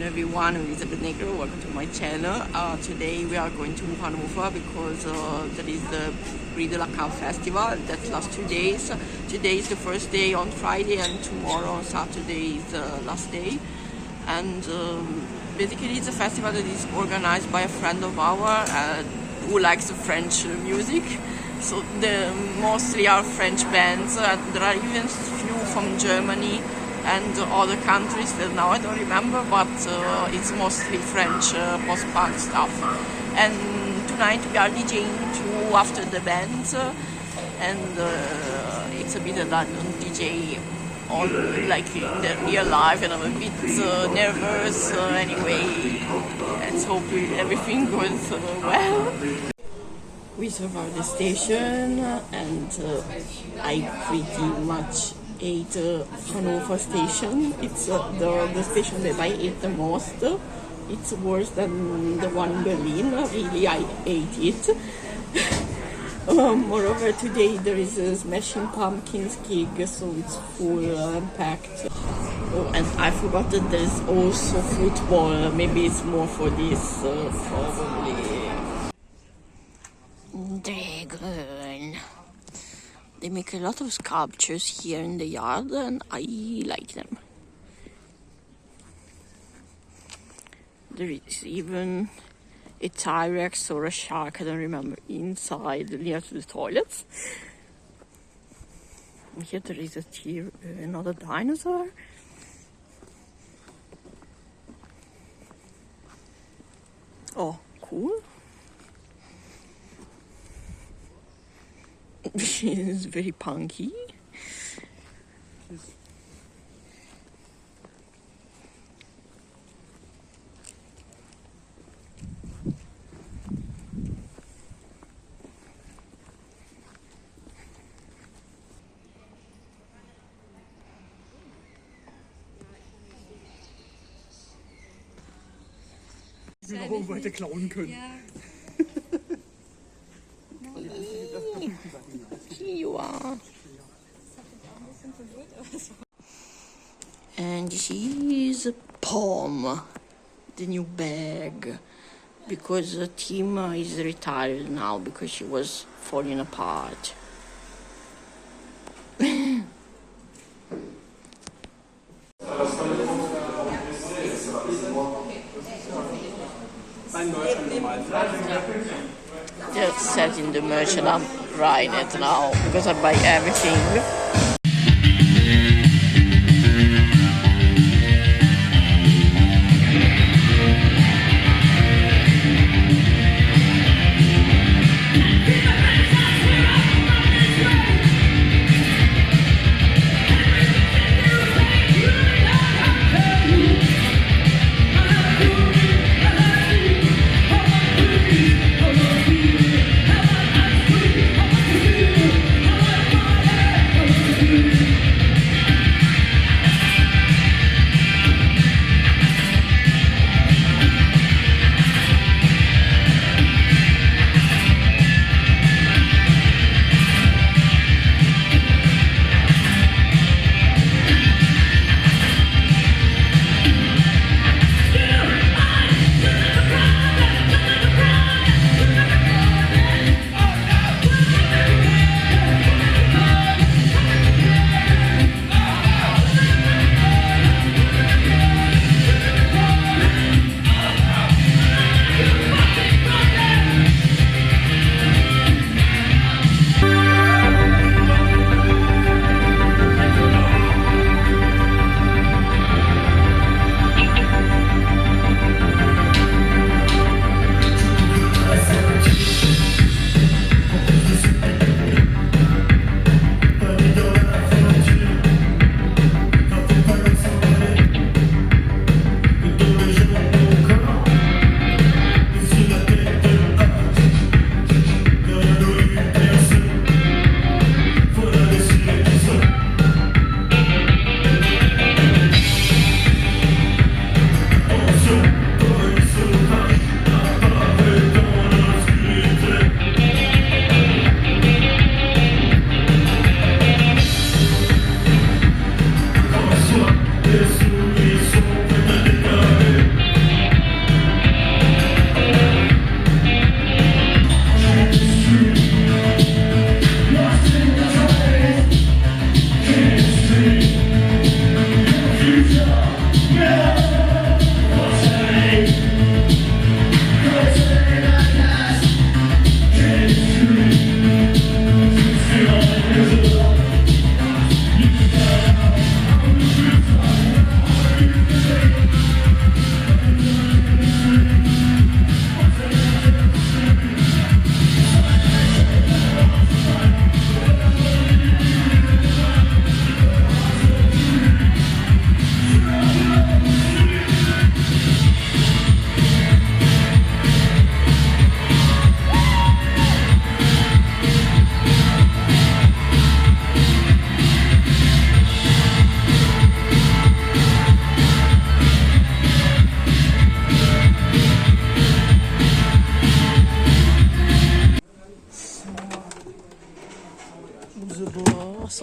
afternoon everyone, I'm Elizabeth Negro, welcome to my channel. Today we are going to Hannover because there is the Brie de la Cave festival that lasts 2 days. Today is the first day on Friday and tomorrow on Saturday is the last day. And basically it's a festival that is organized by a friend of ours who likes French music. So mostly are French bands, there are even few from Germany and other countries that now I don't remember, but it's mostly French post-punk stuff. And tonight we are DJing too after the band, and it's a bit of that DJ on like in the real life, and I'm a bit nervous. Anyway, let's hope everything goes well. We survived the station, and I pretty much ate Hannover station. It's the station that I ate the most. It's worse than the one in Berlin. Really, I ate it. Moreover, today there is a Smashing Pumpkins gig, so it's full and packed. Oh, and I forgot that there's also football. Maybe it's more for this, probably. Dragon. They make a lot of sculptures here in the yard and I like them. There is even a T-Rex or a shark, I don't remember, inside near to the toilets. And here there is another dinosaur. Oh, cool. She's very punky. Ich will noch irgendwo hätte klauen können. Here you are. And she's Pom, the new bag, because the team is retired now because she was falling apart. Just setting the merch and I'm riding it now because I buy everything.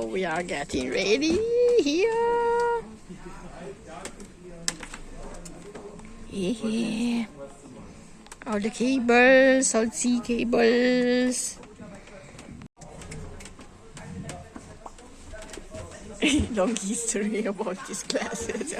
we are getting ready here. Yeah. All the cables, all C cables. Long history about these classes.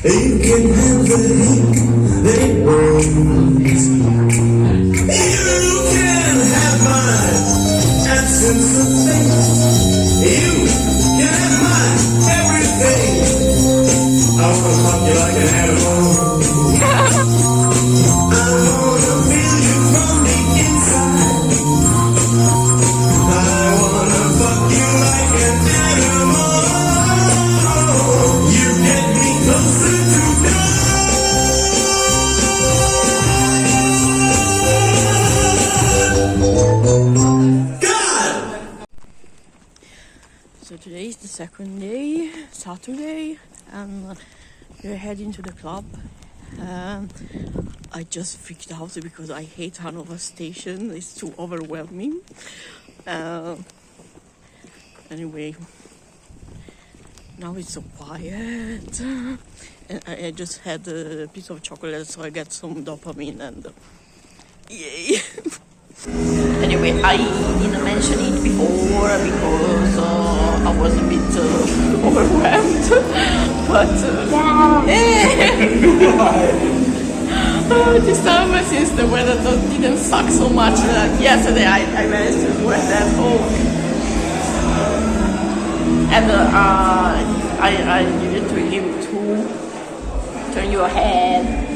You can have the heat they burns. You can have my absence of faith. You can have my everything. I wanna fuck you like an animal. I wanna feel you from the inside. I wanna fuck you like an animal. You get me closer to God. So today is the second day, Saturday, and we're heading to the club. I just freaked out because I hate Hannover station. It's too overwhelming. Anyway, now it's so quiet. And I just had a piece of chocolate, so I get some dopamine and yay. Anyway, I didn't mention it before because I was a bit overwhelmed. But this time, since the weather didn't suck so much, yesterday I managed to do it at home. And I needed to you to turn your head.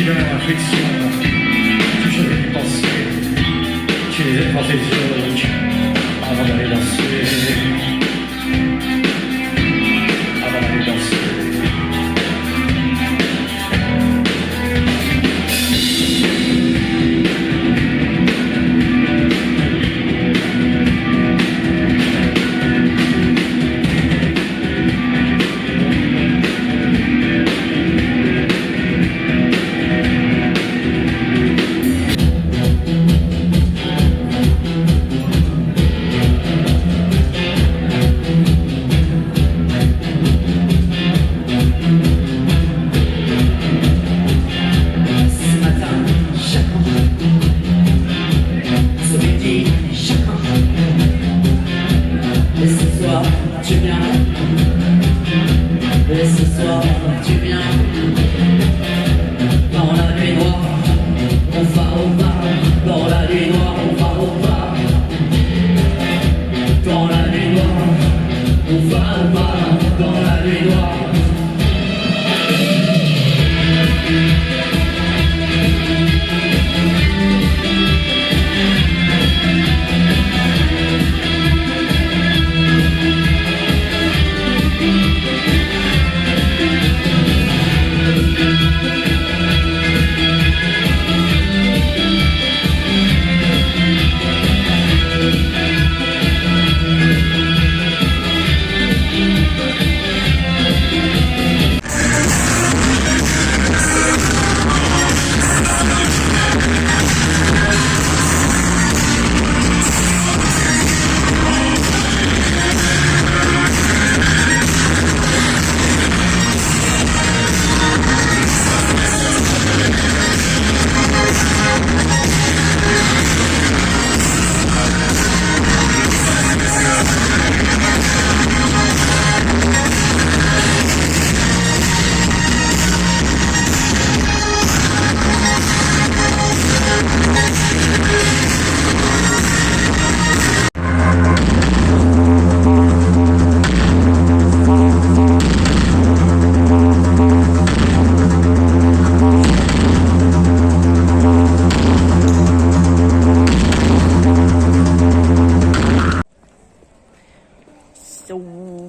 cœur, affection, toujours une pensée. Tu les aimes dans tes yeux avant d'aller danser. Avant d'aller danser.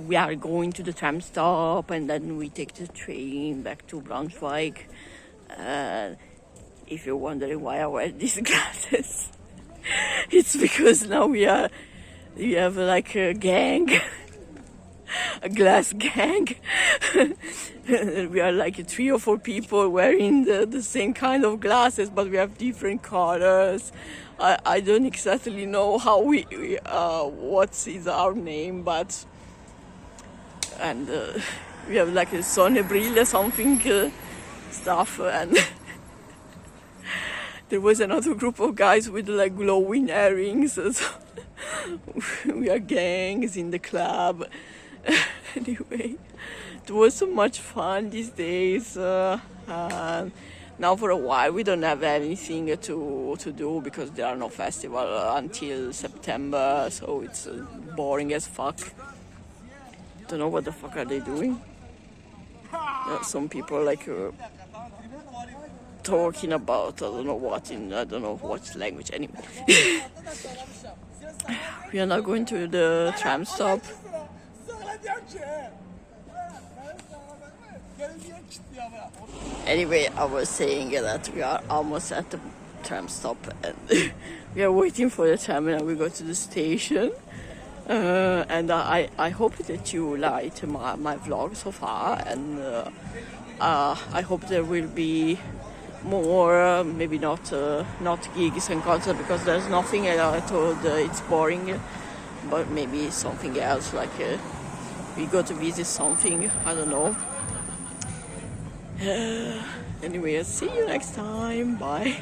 We are going to the tram stop and then we take the train back to Braunschweig. If you're wondering why I wear these glasses, it's because now we have like a gang, a glass gang. We are like 3 or 4 people wearing the same kind of glasses, but we have different colors. I don't exactly know how what is our name, but and we have like a Sonnebrille something stuff, and there was another group of guys with like glowing earrings. So we are gangs in the club. Anyway, it was so much fun these days. Now for a while we don't have anything to do because there are no festivals until September, so it's boring as fuck. Don't know what the fuck are they doing. Some people like talking about I don't know what language anyway. We are now going to the tram stop. Anyway, I was saying that we are almost at the tram stop and we are waiting for the tram and we go to the station. And I hope that you liked my vlog so far, and I hope there will be more, maybe not gigs and concerts because there's nothing at all. It's boring, but maybe something else like we go to visit something. I don't know. Anyway, I'll see you next time. Bye.